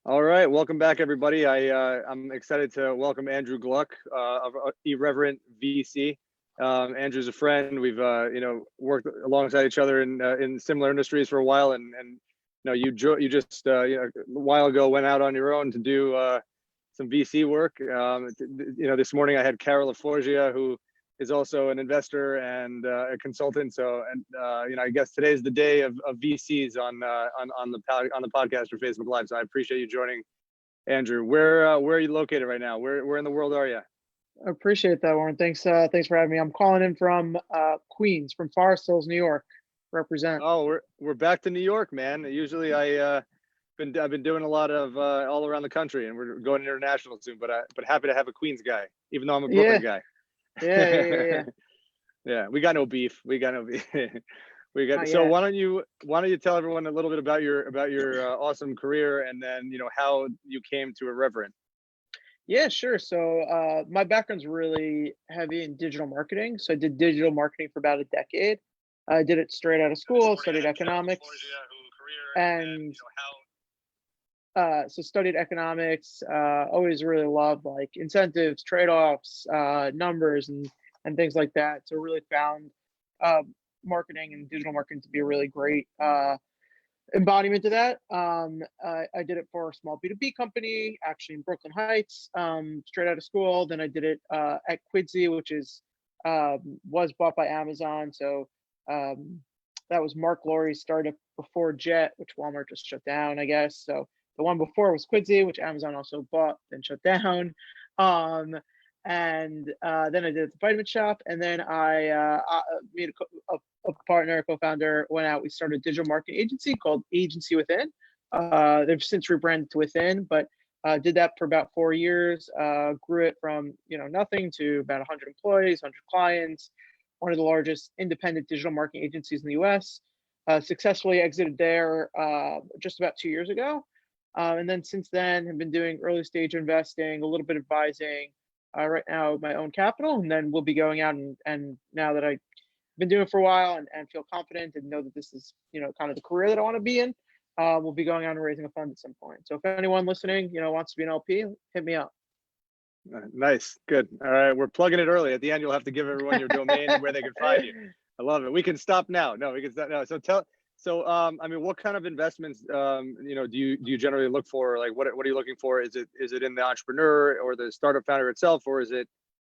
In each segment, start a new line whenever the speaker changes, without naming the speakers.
All right, welcome back, everybody. I'm excited to welcome Andrew Gluck of irrvrntVC. Andrew's a friend. We've worked alongside each other in similar industries for a while, and you just a while ago went out on your own to do some VC work. This morning I had Carol Forgia, who is also an investor and a consultant. So, I guess today's the day of VCs on the podcast or Facebook Live. So I appreciate you joining, Andrew. Where are you located right now? Where in the world are you?
I appreciate that, Warren. Thanks for having me. I'm calling in from Queens, from Forest Hills, New York. Represent.
Oh, we're back to New York, man. Usually I've been doing a lot of all around the country, and we're going international soon. But happy to have a Queens guy, even though I'm a Brooklyn guy.
Yeah.
Yeah, we got no beef. We got. So why don't you tell everyone a little bit about your awesome career, and then how you came to irreverent.
Yeah, sure. So my background's really heavy in digital marketing. So I did digital marketing for about a decade. I did it straight out of school, studied economics, and so studied economics. Always really loved like incentives, trade-offs, numbers, and things like that. So really found marketing and digital marketing to be a really great embodiment of that. I did it for a small B2B company, actually in Brooklyn Heights, straight out of school. Then I did it at Quidsy, which was bought by Amazon. So that was Mark Laurie's startup before Jet, which Walmart just shut down, I guess. So the one before was Quidsy, which Amazon also bought, then shut down. And then I did the Vitamin Shop, and then I made a partner, a co-founder, went out. We started a digital marketing agency called Agency Within. They've since rebranded to Within, but did that for about 4 years. Grew it from nothing to about 100 employees, 100 clients. One of the largest independent digital marketing agencies in the U.S. Successfully exited there just about 2 years ago. And then since then, have been doing early stage investing, a little bit advising. Right now, my own capital, and then we'll be going out and now that I've been doing it for a while and feel confident and know that this is kind of the career that I want to be in, we'll be going out and raising a fund at some point. So if anyone listening wants to be an LP, hit me up.
Nice, good. All right, we're plugging it early. At the end, you'll have to give everyone your domain and where they can find you. I love it. We can stop now. No, we can stop now. So I mean, what kind of investments do you generally look for? Like what are you looking for? Is it in the entrepreneur or the startup founder itself, or is it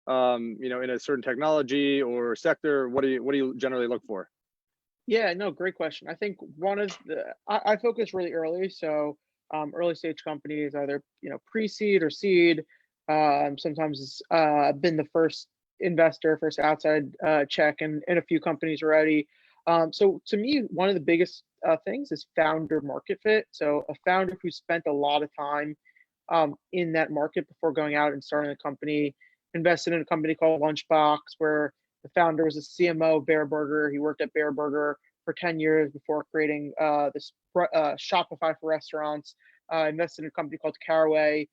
in a certain technology or sector? What do you generally look for?
Yeah, no, great question. I think I focus really early. So early stage companies, either pre-seed or seed. Sometimes I've been the first investor, first outside check in a few companies already. So to me, one of the biggest things is founder market fit. So a founder who spent a lot of time in that market before going out and starting a company, invested in a company called Lunchbox, where the founder was a CMO of Bear Burger. He worked at Bear Burger for 10 years before creating this Shopify for restaurants. Invested in a company called Caraway,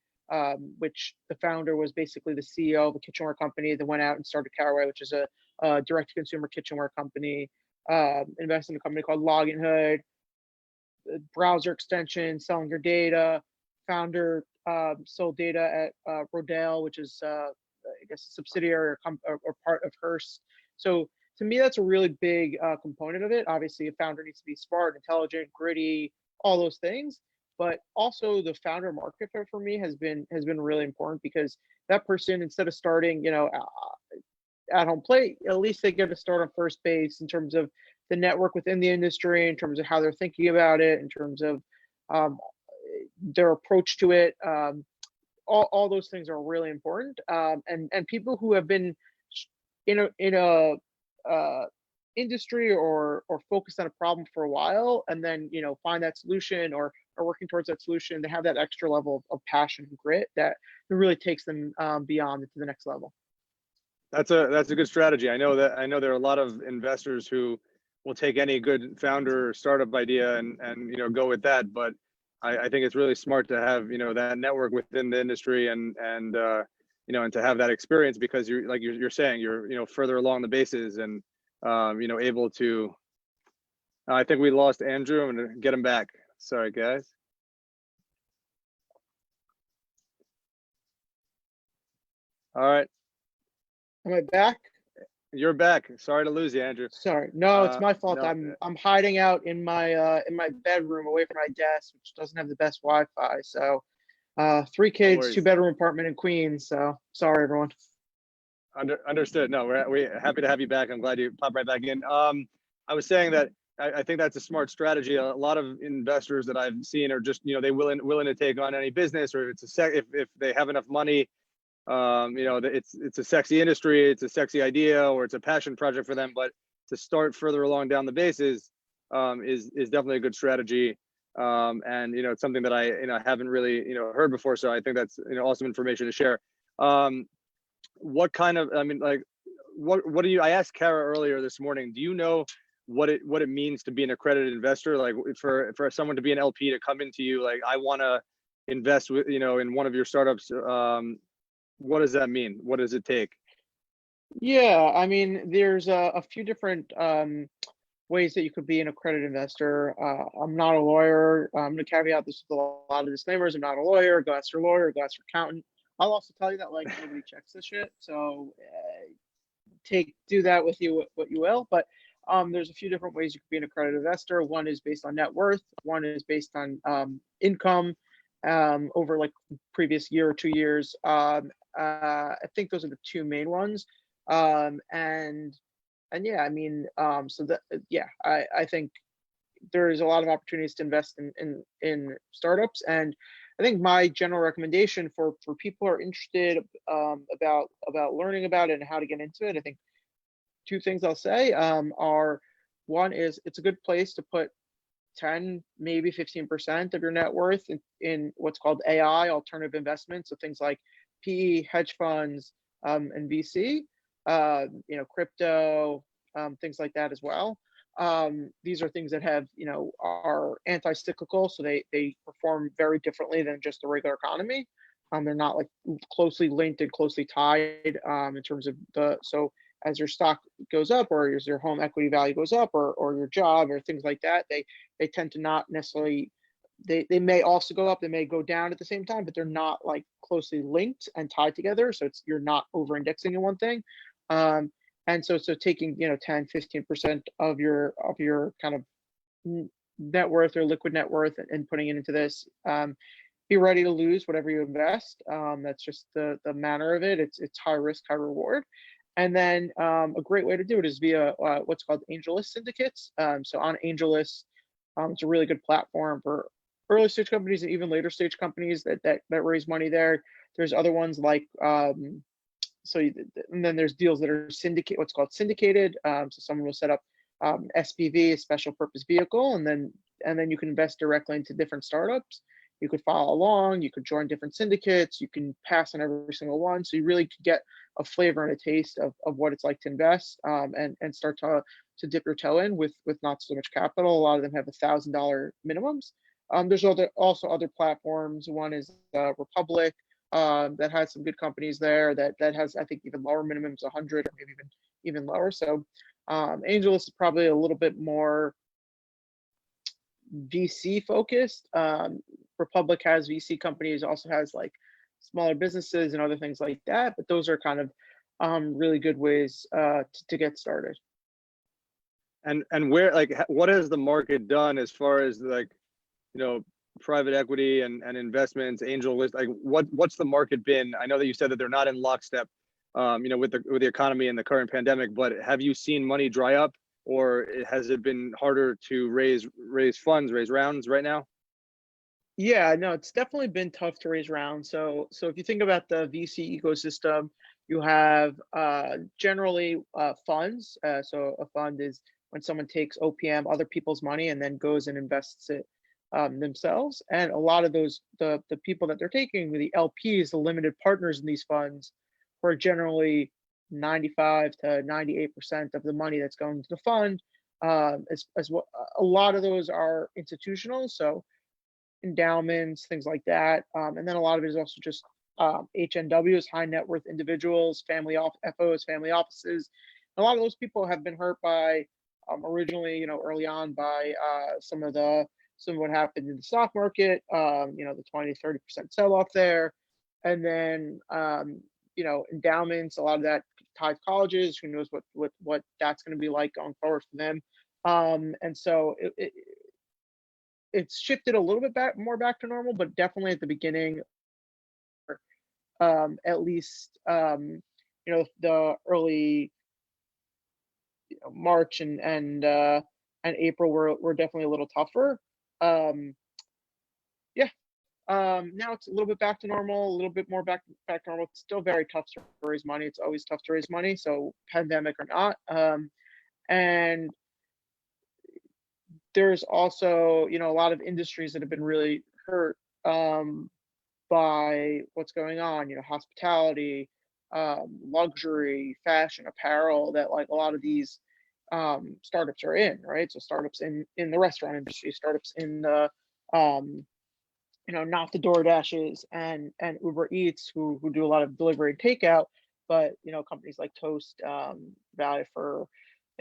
which the founder was basically the CEO of a kitchenware company that went out and started Caraway, which is a direct-to-consumer kitchenware company. Invested in a company called Login Hood, browser extension, selling your data. Founder sold data at Rodale, which is I guess a subsidiary or part of Hearst. So to me, that's a really big component of it. Obviously, a founder needs to be smart, intelligent, gritty, all those things. But also the founder market fit for me has been really important, because that person, instead of starting at home plate, at least they get to start on first base in terms of the network within the industry, in terms of how they're thinking about it, in terms of their approach to it. All those things are really important. And people who have been in a industry or focused on a problem for a while, and then find that solution or are working towards that solution, they have that extra level of passion and grit that really takes them beyond to the next level.
That's a good strategy. I know there are a lot of investors who will take any good founder or startup idea and go with that, but I think it's really smart to have that network within the industry and to have that experience, because you're saying you're further along the bases and able to. I think we lost Andrew. I'm gonna get him back. Sorry, guys. All right,
Am I back?
you're back. Sorry to lose you, Andrew.
Sorry. No, it's my fault.
No,
I'm hiding out in my bedroom away from my desk, which doesn't have the best Wi-Fi. So, three
no
kids,
worries.
two-bedroom apartment in Queens. So sorry, everyone.
Understood. No, we're happy to have you back. I'm glad you popped right back in. I was saying that I think that's a smart strategy. A lot of investors that I've seen are just, they willing to take on any business, or if it's if they have enough money, it's a sexy industry, it's a sexy idea, or it's a passion project for them. But to start further along down the bases is definitely a good strategy. And it's something that I haven't really heard before. So I think that's awesome information to share. What kind of, like, what do you, I asked Kara earlier this morning, do you know what it means to be an accredited investor? Like for someone to be an LP, to come into you, like, I want to invest with, in one of your startups. What does that mean? What does it take?
Yeah, I mean, there's a few different ways that you could be an accredited investor. I'm not a lawyer. I'm going to caveat this with a lot of disclaimers. I'm not a lawyer. Go ask your lawyer. Go ask your accountant. I'll also tell you that like nobody checks this shit. So do that with you what you will. But there's a few different ways you could be an accredited investor. One is based on net worth. One is based on income over like previous year or 2 years. I think those are the two main ones. And yeah, I mean, so that yeah, I think there is a lot of opportunities to invest in startups, and I think my general recommendation for people who are interested about learning about it and how to get into it, I think two things I'll say are, one is it's a good place to put 10, maybe 15% of your net worth in what's called AI, alternative investments. So things like PE, hedge funds, and VC, crypto, things like that as well. These are things that are anti-cyclical, so they perform very differently than just the regular economy. They're not like closely linked and closely tied in terms of so as your stock goes up, or as your home equity value goes up, or your job or things like that, they tend to not necessarily, they may also go up, they may go down at the same time, but they're not like closely linked and tied together. So you're not over indexing in one thing. And so taking 10, 15% of your kind of net worth or liquid net worth and putting it into this, be ready to lose whatever you invest. That's just the manner of it. It's high risk, high reward. And then a great way to do it is via what's called AngelList syndicates. So on AngelList, it's a really good platform for early stage companies and even later stage companies that raise money there. There's other ones like and then there's deals that are what's called syndicated. So someone will set up SPV, a special purpose vehicle, and then you can invest directly into different startups. You could follow along, you could join different syndicates, you can pass on every single one. So you really could get a flavor and a taste of what it's like to invest, and start to dip your toe in with not so much capital. A lot of them have $1,000 minimums. There's also other platforms. One is Republic, that has some good companies there that has, I think, even lower minimums, 100 or maybe even lower. So AngelList is probably a little bit more VC focused. Republic has VC companies, also has like smaller businesses and other things like that. But those are kind of really good ways to get started.
And where, like, what has the market done as far as like, private equity and investments, AngelList, like what's the market been? I know that you said that they're not in lockstep, with the economy and the current pandemic, but have you seen money dry up, or has it been harder to raise funds, raise rounds right now?
Yeah, no, it's definitely been tough to raise rounds. So if you think about the VC ecosystem, you have generally funds. So a fund is when someone takes OPM, other people's money, and then goes and invests it themselves. And a lot of those, the people that they're taking, the LPs, the limited partners in these funds, who are generally 95 to 98% of the money that's going to the fund. As well, a lot of those are institutional, so endowments, things like that. And then a lot of it is also just HNWs, high net worth individuals, FOs, family offices. A lot of those people have been hurt by originally, early on by some of what happened in the stock market, the 20, 30% sell off there. And then endowments, a lot of that tied to colleges. Who knows what that's going to be like going forward for them. And so it's shifted a little bit back to normal, but definitely at the beginning, at least the early March and April were definitely a little tougher. Um, yeah. Now it's a little bit back to normal, a little bit more back to normal. It's still very tough to raise money. It's always tough to raise money, so pandemic or not. And there's also a lot of industries that have been really hurt by what's going on. Hospitality, luxury, fashion, apparel. That like a lot of these startups are in, right? So startups in the restaurant industry, startups in the not the DoorDashes and Uber Eats who do a lot of delivery and takeout, but companies like Toast, valued for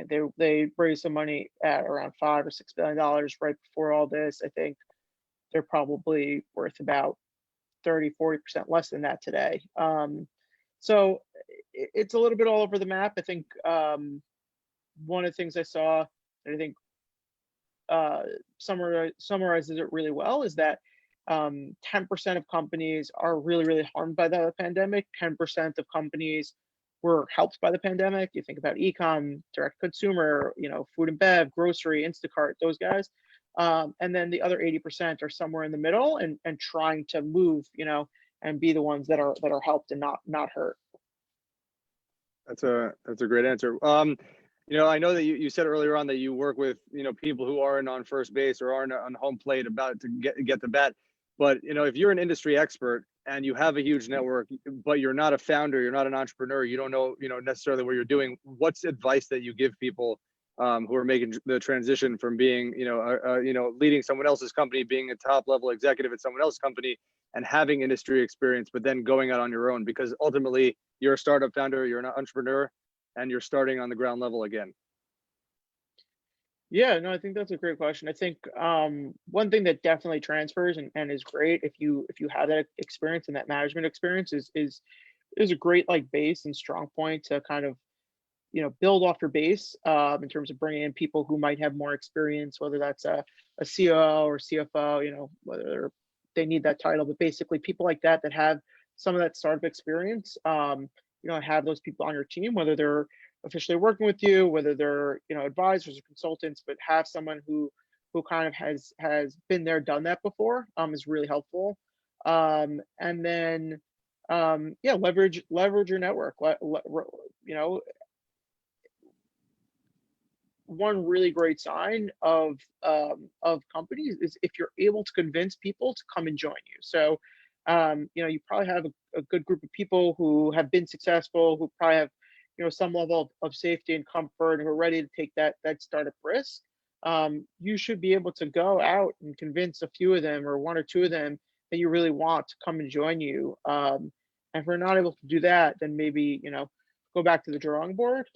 they raised some money at around $5 or $6 billion right before all this. I think they're probably worth about 30-40% less than that today. So it's a little bit all over the map. I think one of the things I saw, and I think summarizes it really well, is that 10% of companies are really, really harmed by the pandemic. 10% of companies were helped by the pandemic. You think about e-com, direct consumer, food and bev, grocery, Instacart, those guys. And then the other 80% are somewhere in the middle and trying to move, and be the ones that are helped and not hurt.
That's a great answer. I know that you said earlier on that you work with, people who aren't on first base or aren't on home plate about to get the bat. But, if you're an industry expert and you have a huge network, but you're not a founder, you're not an entrepreneur, you don't know, necessarily what you're doing. What's advice that you give people who are making the transition from being, leading someone else's company, being a top level executive at someone else's company, and having industry experience, but then going out on your own? Because ultimately, you're a startup founder, you're an entrepreneur, and you're starting on the ground level again.
Yeah, no, I think that's a great question. I think one thing that definitely transfers and is great if you have that experience and that management experience is a great like base and strong point to kind of build off your base in terms of bringing in people who might have more experience, whether that's a COO or CFO, whether they need that title, but basically people like that have some of that startup experience. Have those people on your team, whether they're officially working with you, whether they're advisors or consultants, but have someone who kind of has been there, done that before, is really helpful. And then leverage your network. One really great sign of companies is if you're able to convince people to come and join you. So you probably have a good group of people who have been successful, who probably have some level of safety and comfort, and who are ready to take that startup risk. You should be able to go out and convince a few of them or one or two of them that you really want to come and join you. And if we're not able to do that, then maybe go back to the drawing board.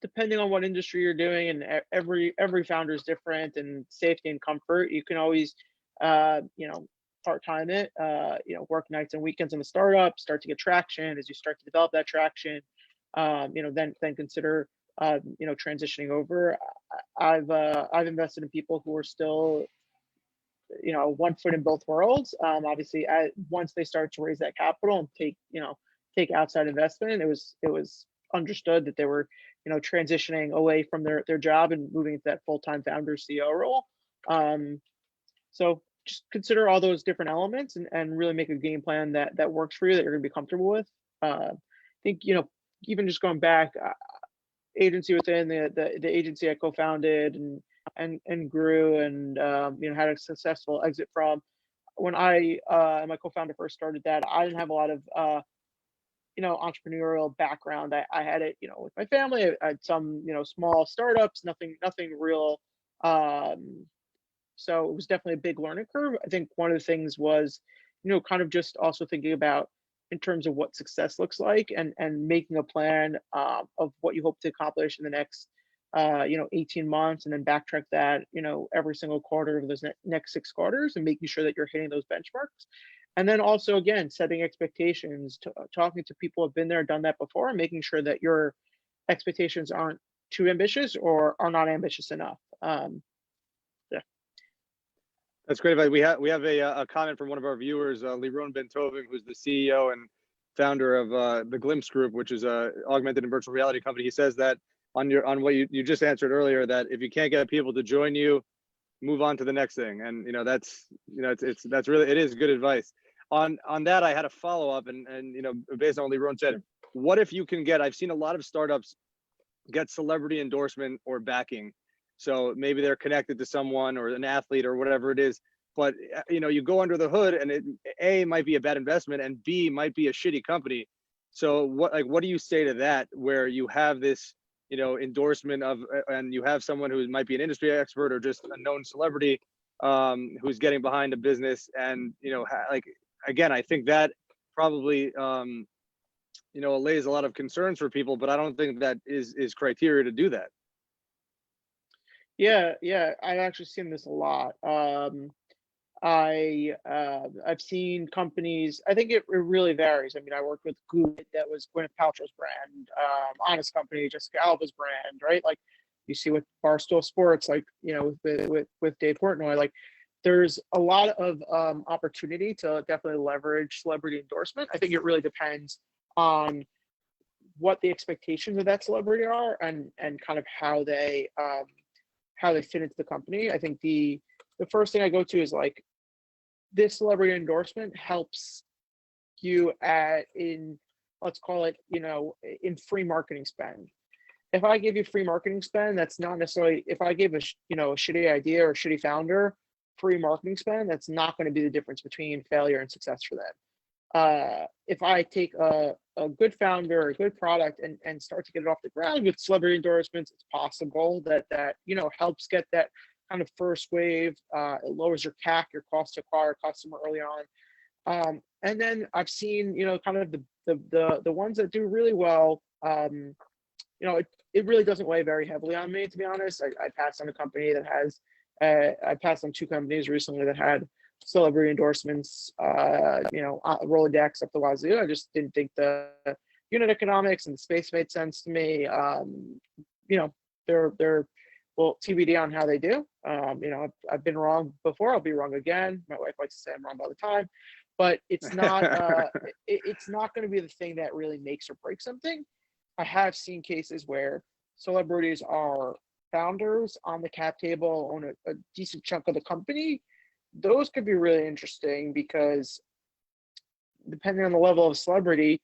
Depending on what industry you're doing, and every founder is different, and safety and comfort, you can always part-time it, work nights and weekends in the startup, start to get traction. As you start to develop that traction, then consider transitioning over. I've invested in people who are still one foot in both worlds. Obviously, once they start to raise that capital and take outside investment, it was understood that they were transitioning away from their job and moving into that full-time founder CEO role. So just consider all those different elements and really make a game plan that works for you, that you're going to be comfortable with. I think even just going back, agency within the agency I co-founded and grew and had a successful exit from. When I and my co-founder first started that, I didn't have a lot of entrepreneurial background. I had it with my family. I had some small startups, nothing real. So it was definitely a big learning curve. I think one of the things was kind of just also thinking about in terms of what success looks like, and making a plan of what you hope to accomplish in the next 18 months, and then backtrack that every single quarter of those next 6 quarters, and making sure that you're hitting those benchmarks. And then also, again, setting expectations, talking to people who have been there, done that before, and making sure that your expectations aren't too ambitious or are not ambitious enough. Yeah.
That's great advice. We have a comment from one of our viewers, Liron Bentovim, who's the CEO and founder of the Glimpse Group, which is a augmented and virtual reality company. He says that on what you just answered earlier, that if you can't get people to join you, move on to the next thing. And that's it is good advice. On that, I had a follow up, and based on what Liron said, what if you can get? I've seen a lot of startups get celebrity endorsement or backing. So maybe they're connected to someone or an athlete or whatever it is, but you go under the hood and it A, might be a bad investment, and B, might be a shitty company. So what do you say to that, where you have this endorsement of, and you have someone who might be an industry expert or just a known celebrity who's getting behind a business, and again, I think that probably allays a lot of concerns for people, but I don't think that is criteria to do that.
Yeah, I've actually seen this a lot. I've seen companies. I think it really varies. I mean, I worked with Google, that was Gwyneth Paltrow's brand, Honest Company, Jessica Alba's brand, right? Like you see with Barstool Sports, like with Dave Portnoy, like there's a lot of opportunity to definitely leverage celebrity endorsement. I think it really depends on what the expectations of that celebrity are, and kind of how they fit into the company. I think the first thing I go to is like, this celebrity endorsement helps you let's call it, in free marketing spend. If I give you free marketing spend, that's not necessarily, if I give a shitty idea or a shitty founder free marketing spend, that's not going to be the difference between failure and success for them. If I take a good founder, a good product, and start to get it off the ground with celebrity endorsements, it's possible that helps get that kind of first wave. It lowers your CAC, your cost to acquire a customer early on. And then I've seen, kind of the ones that do really well. It really doesn't weigh very heavily on me, to be honest. I passed on a company that has, I passed on two companies recently that had celebrity endorsements, Rolodex up the wazoo. I just didn't think the unit economics and the space made sense to me. They're well, TBD on how they do. I've been wrong before. I'll be wrong again. My wife likes to say I'm wrong all the time, but it's not. It's not going to be the thing that really makes or breaks something. I have seen cases where celebrities are founders on the cap table, own a decent chunk of the company. Those could be really interesting because depending on the level of celebrity,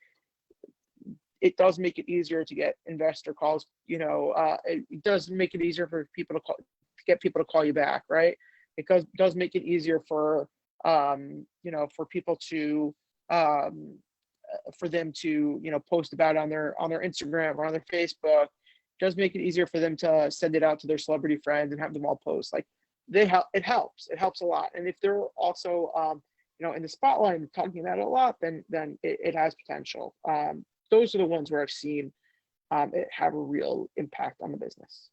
it does make it easier to get investor calls. It does make it easier for people to get people to call you back, right? It does make it easier for for people to for them to post about it on their Instagram or on their Facebook. It does make it easier for them to send it out to their celebrity friends and have them all post. Like it helps a lot. And if they're also in the spotlight and talking about it a lot, then it has potential. Those are the ones where I've seen it have a real impact on the business.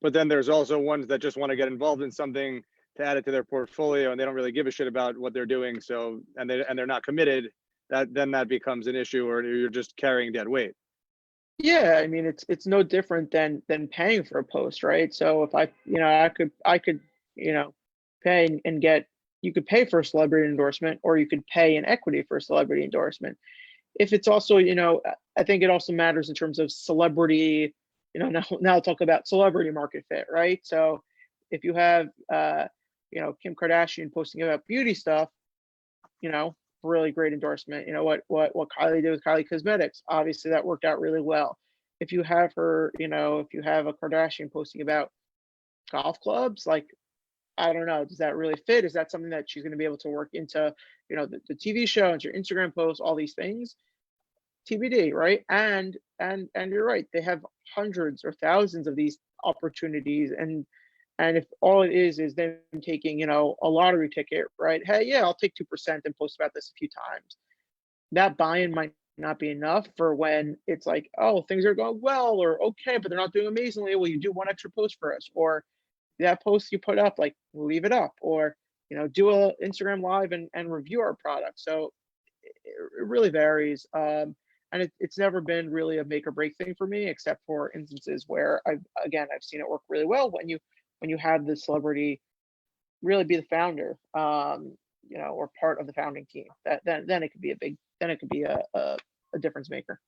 But then there's also ones that just want to get involved in something to add it to their portfolio, and they don't really give a shit about what they're doing. So they're not committed. That becomes an issue, or you're just carrying dead weight.
Yeah, I mean it's no different than paying for a post, right? So if I could pay and get, you could pay for a celebrity endorsement, or you could pay in equity for a celebrity endorsement. If it's also, I think it also matters in terms of celebrity, now I'll talk about celebrity market fit, right? So if you have, Kim Kardashian posting about beauty stuff, really great endorsement. What Kylie did with Kylie Cosmetics, obviously that worked out really well. If you have her, if you have a Kardashian posting about golf clubs, like, I don't know, does that really fit? Is that something that she's going to be able to work into, the TV show, into your Instagram posts, all these things? TBD, right? And you're right, they have hundreds or thousands of these opportunities, and if all it is them taking, a lottery ticket, right? Hey, yeah, I'll take 2% and post about this a few times. That buy-in might not be enough for when it's like, oh, things are going well, or okay, but they're not doing amazingly. Will you do one extra post for us? Or that post you put up, like, leave it up. Or do a Instagram live and review our product. So it really varies. And it's never been really a make or break thing for me, except for instances where I've seen it work really well when you have the celebrity really be the founder, or part of the founding team. Then it could be a difference maker.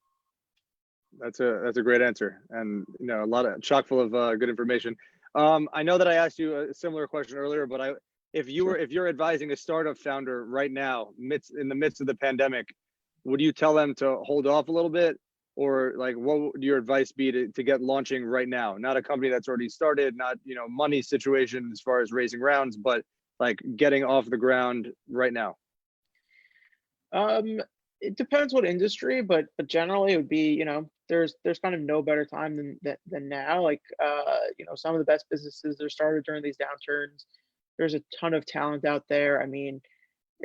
That's a great answer, and a lot of chock full of good information. I know that I asked you a similar question earlier, but if you're advising a startup founder right now, in the midst of the pandemic, would you tell them to hold off a little bit, or like what would your advice be to get launching right now? Not a company that's already started, not money situation as far as raising rounds, but like getting off the ground right now.
It depends what industry, but generally it would be, there's kind of no better time than now. Like, some of the best businesses are started during these downturns. There's a ton of talent out there. I mean,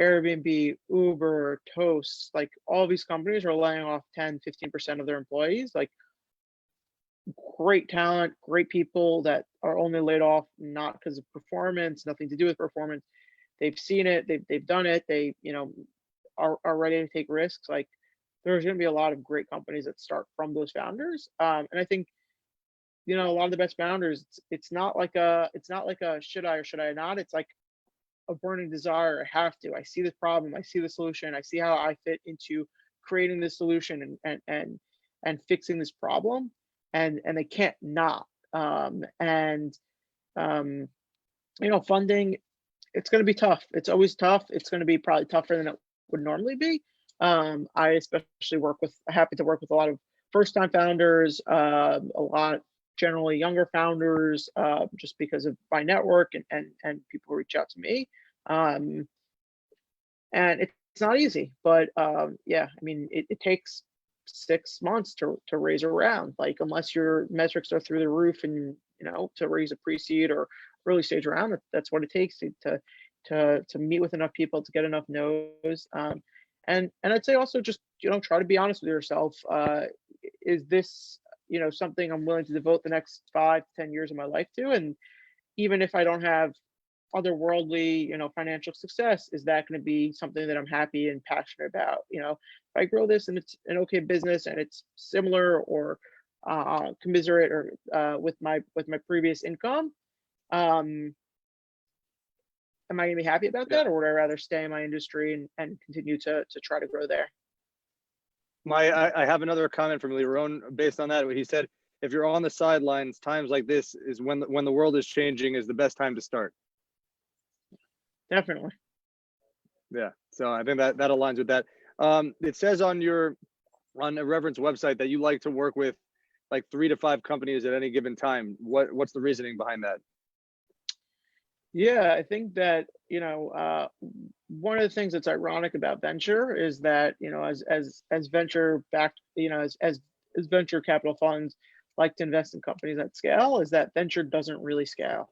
Airbnb, Uber, Toast, like all these companies are laying off 10, 15% of their employees. Like, great talent, great people that are only laid off not because of performance, nothing to do with performance. They've seen it, they've done it, they, are ready to take risks. Like, there's going to be a lot of great companies that start from those founders. And I think, a lot of the best founders, it's not like a should I or should I not? It's like a burning desire. I have to. I see this problem. I see the solution. I see how I fit into creating this solution and fixing this problem. And they can't not. Funding, it's going to be tough. It's always tough. It's going to be probably tougher than it would normally be. I especially happy to work with a lot of first-time founders, a lot generally younger founders, just because of my network and people reach out to me. And it's not easy, but it takes 6 months to raise a round. Like, unless your metrics are through the roof and to raise a pre-seed or early stage round, that's what it takes to meet with enough people, to get enough no's. And I'd say also just try to be honest with yourself. Is this something I'm willing to devote the next 5 to 10 years of my life to? And even if I don't have otherworldly financial success, is that going to be something that I'm happy and passionate about? If I grow this and it's an okay business and it's similar or commiserate or with my previous income, am I going to be happy about that, or would I rather stay in my industry and continue to try to grow there?
I have another comment from Liron based on that. He said, if you're on the sidelines, times like this is when the world is changing, is the best time to start.
Definitely.
Yeah. So I think that aligns with that. It says on Irreverent's website that you like to work with like 3 to 5 companies at any given time. What's the reasoning behind that?
Yeah, I think that, one of the things that's ironic about venture is that, as venture backed, as venture capital funds like to invest in companies at scale, is that venture doesn't really scale.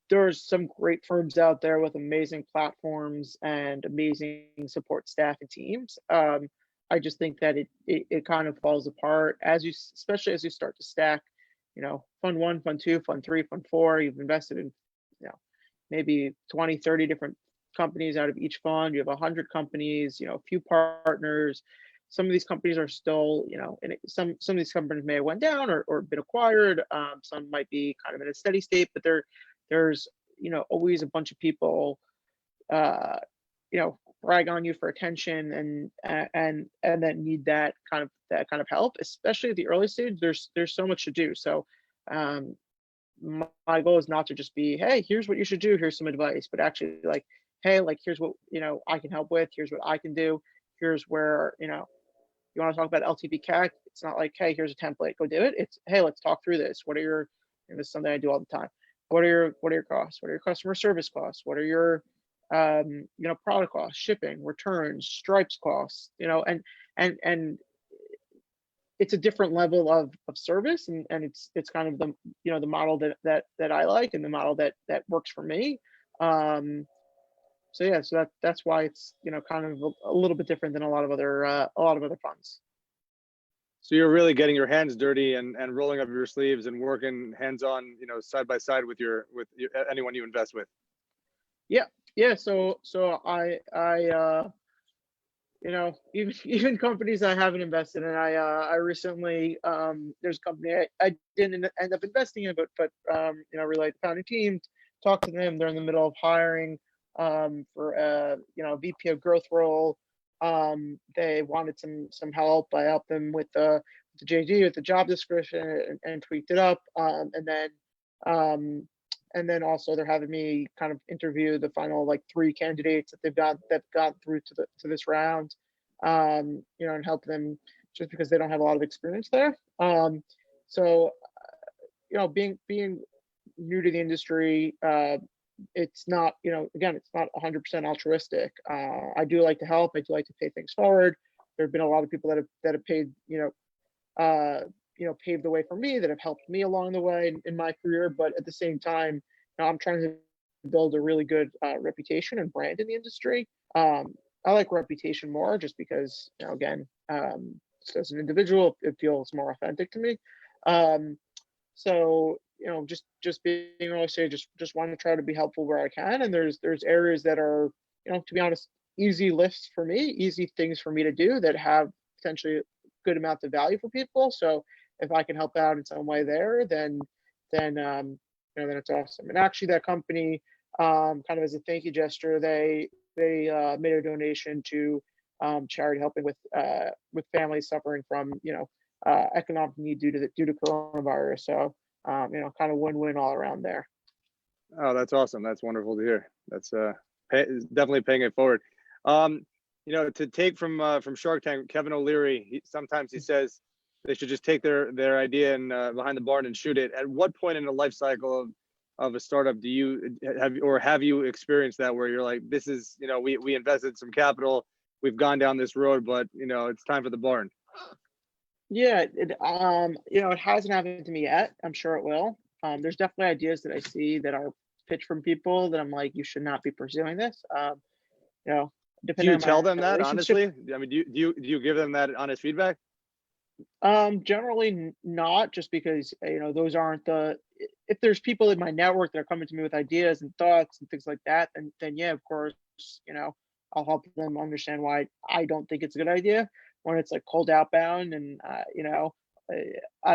There's some great firms out there with amazing platforms and amazing support staff and teams. I just think that it kind of falls apart especially as you start to stack, fund 1, fund 2, fund 3, fund 4. You've invested in, maybe 20, 30 different companies out of each fund. You have 100 companies, a few partners. Some of these companies are still, and some of these companies may have went down or been acquired. Some might be kind of in a steady state, but there's always a bunch of people rag on you for attention and then need that kind of help, especially at the early stage. There's so much to do. So my goal is not to just be, hey, here's what you should do, here's some advice, but actually like, hey, like, here's what I can help with, here's what I can do, here's where you want to talk about LTV CAC. It's not like, hey, here's a template, go do it. It's, hey, let's talk through this. What are your, this is something I do all the time. What are your costs? What are your customer service costs? What are your product costs, shipping, returns, stripes costs, and it's a different level of service, and it's kind of the model that I like, and the model that works for me. So that's why it's kind of a little bit different than a lot of other funds.
So you're really getting your hands dirty and rolling up your sleeves and working hands-on, side by side with anyone you invest with.
Yeah. So even companies I haven't invested in, I recently, there's a company I didn't end up investing in, but relay the founding team, talked to them. They're in the middle of hiring for VP of growth role. They wanted some help. I helped them with the JD, with the job description, and tweaked it up. And then also they're having me kind of interview the final like 3 candidates that got through to this round, and help them just because they don't have a lot of experience there. So being new to the industry, it's not, again, it's not 100% altruistic. I do like to help. I do like to pay things forward. There have been a lot of people that have paid, paved the way for me, that have helped me along the way in my career. But at the same time, I'm trying to build a really good reputation and brand in the industry. I like reputation more just because, again, just as an individual, it feels more authentic to me. So just being early stage, just want to try to be helpful where I can. And there's areas that are, to be honest, easy lifts for me, easy things for me to do that have potentially a good amount of value for people. So if I can help out in some way there, then it's awesome. And actually, that company, kind of as a thank you gesture, they made a donation to charity helping with families suffering from economic need due to coronavirus. So kind of win-win all around there.
Oh, that's awesome. That's wonderful to hear. That's definitely paying it forward. To take from Shark Tank, Kevin O'Leary, sometimes he says they should just take their idea and behind the barn and shoot it. At what point in the life cycle of a startup do you have you experienced that, where you're like, this is, we invested some capital, we've gone down this road, but it's time for the barn?
Yeah, it hasn't happened to me yet. I'm sure it will. There's definitely ideas that I see that are pitched from people that I'm like, you should not be pursuing this.
Do
Depending
you
on
tell
my
them that
relationship.
honestly? I mean, do you give them that honest feedback?
Generally not, just because those aren't if there's people in my network that are coming to me with ideas and thoughts and things like that, then yeah, of course, I'll help them understand why I don't think it's a good idea. When it's like cold outbound and I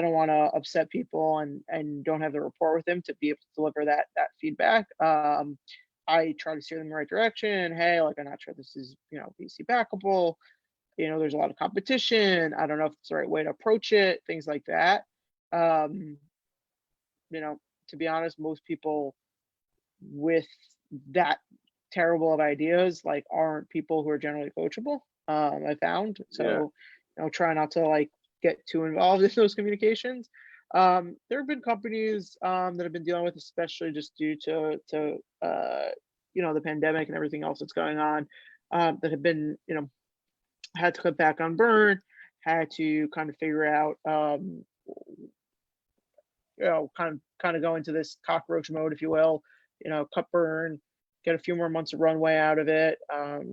don't want to upset people and don't have the rapport with them to be able to deliver that feedback. I try to steer them in the right direction. Hey, like, I'm not sure this is VC backable. There's a lot of competition. I don't know if it's the right way to approach it, things like that. To be honest, most people with that terrible of ideas like aren't people who are generally coachable. I found. So, try not to like get too involved in those communications. There have been companies that have been dealing with, especially just due to the pandemic and everything else that's going on, that have been had to cut back on burn, had to kind of figure out, kind of go into this cockroach mode, if you will, cut burn, get a few more months of runway out of it,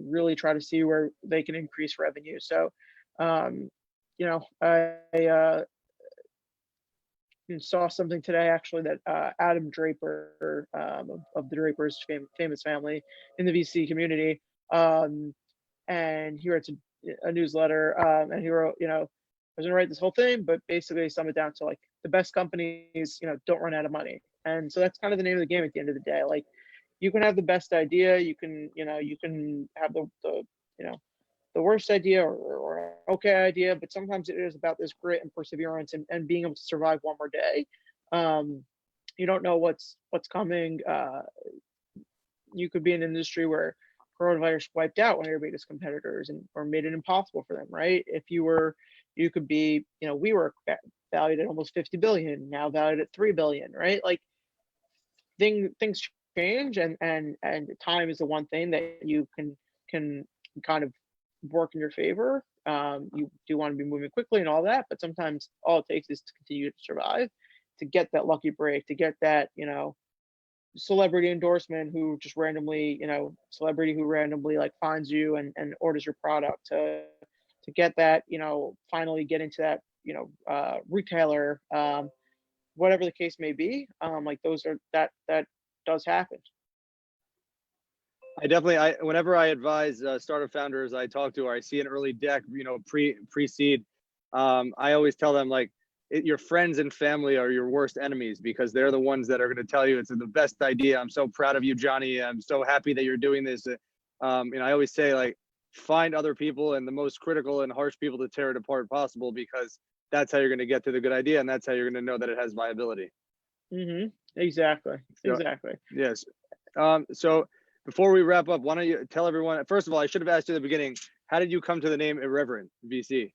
really try to see where they can increase revenue. So, I saw something today actually that Adam Draper, of the Draper's famous family in the VC community, and he writes a newsletter, and he wrote, I was gonna write this whole thing, but basically sum it down to like the best companies, don't run out of money. And so that's kind of the name of the game at the end of the day. Like, you can have the best idea, you can have the worst idea or okay idea, but sometimes it is about this grit and perseverance and being able to survive one more day. You don't know what's coming. You could be in an industry where coronavirus wiped out one of your biggest competitors or made it impossible for them, right? You could be, we were valued at almost 50 billion, now valued at 3 billion, right? Like, things change, and time is the one thing that you can kind of work in your favor. You do want to be moving quickly and all that, but sometimes all it takes is to continue to survive, to get that lucky break, to get that celebrity endorsement who just randomly, celebrity who randomly like finds you and orders your product, to get that, finally get into that, retailer, whatever the case may be. Like, that does happen.
Whenever I advise startup founders I talk to, or I see an early deck, pre-seed, I always tell them, like, your friends and family are your worst enemies, because they're the ones that are going to tell you it's the best idea. I'm so proud of you, Johnny. I'm so happy that you're doing this. I always say, like, find other people and the most critical and harsh people to tear it apart possible, because that's how you're going to get to the good idea, and that's how you're going to know that it has viability.
Exactly.
So,
Exactly.
yes. So before we wrap up, why don't you tell everyone, first of all, I should have asked you at the beginning, how did you come to the name Irreverent VC?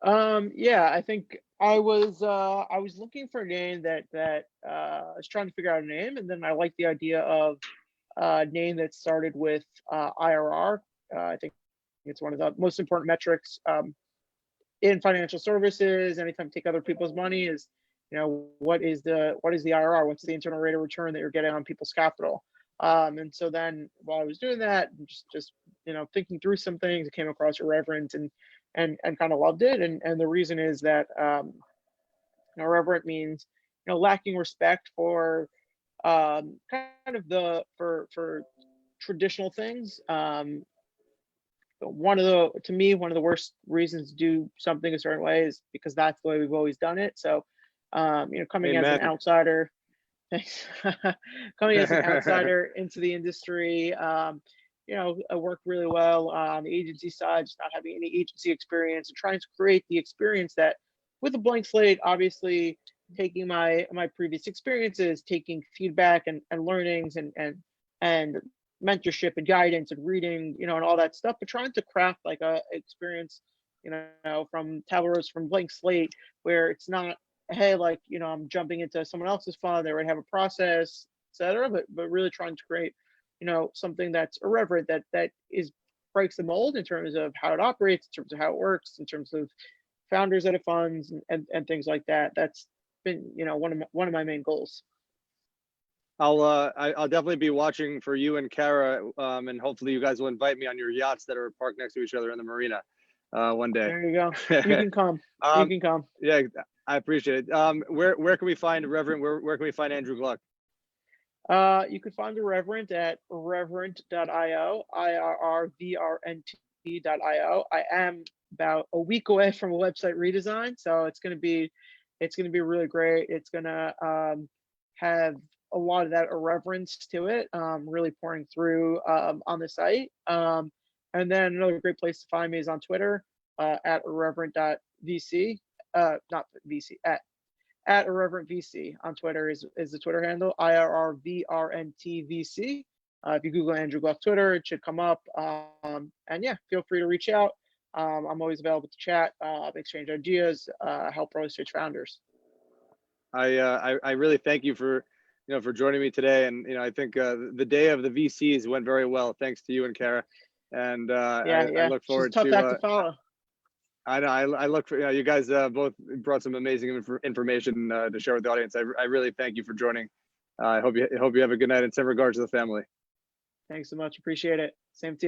Yeah, I think I was looking for a name that I was trying to figure out a name, and then I liked the idea of a name that started with IRR. I think it's one of the most important metrics in financial services. Anytime you take other people's money, is, what is the IRR? What's the internal rate of return that you're getting on people's capital? And so then while I was doing that, just thinking through some things, I came across Irreverent and kind of loved it. And the reason is that irreverent means lacking respect for kind of for traditional things. One of the worst reasons to do something a certain way is because that's the way we've always done it. So coming as an outsider, coming as an outsider into the industry, I worked really well on the agency side, just not having any agency experience, and trying to create the experience that, with a blank slate, obviously taking my previous experiences, taking feedback and learnings and mentorship and guidance and reading, and all that stuff, but trying to craft like a experience, from tabula rasa, from blank slate, where it's not, hey, like, I'm jumping into someone else's fund, they already have a process, etc. But really trying to create, something that's irreverent, that breaks the mold in terms of how it operates, in terms of how it works, in terms of founders that it funds, and things like that. That's been, one of my main goals.
I'll definitely be watching for you and Kara, and hopefully you guys will invite me on your yachts that are parked next to each other in the marina one day.
There you go. You can come. You can come.
Yeah, I appreciate it. Where can we find Irreverent? Where can we find Andrew Gluck?
You could find Irreverent at irrvrnt.io, irrvrnt.io. I am about a week away from a website redesign, so it's gonna be really great. It's gonna have a lot of that irreverence to it, really pouring through on the site. And then another great place to find me is on Twitter, at irrevrnt.vc, not VC, at irrvrntVC on Twitter is the Twitter handle, irrvrntVC. If you Google Andrew Gluck Twitter, it should come up. And yeah, feel free to reach out. I'm always available to chat, exchange ideas, help early stage founders.
I really thank you for joining me today, and I think the day of the VCs went very well, thanks to you and Kara. And I look forward
to tough act to follow.
I know. I look for you guys both brought some amazing information to share with the audience. I really thank you for joining. I hope you have a good night, and send regards to the family.
Thanks so much. Appreciate it. Same to you.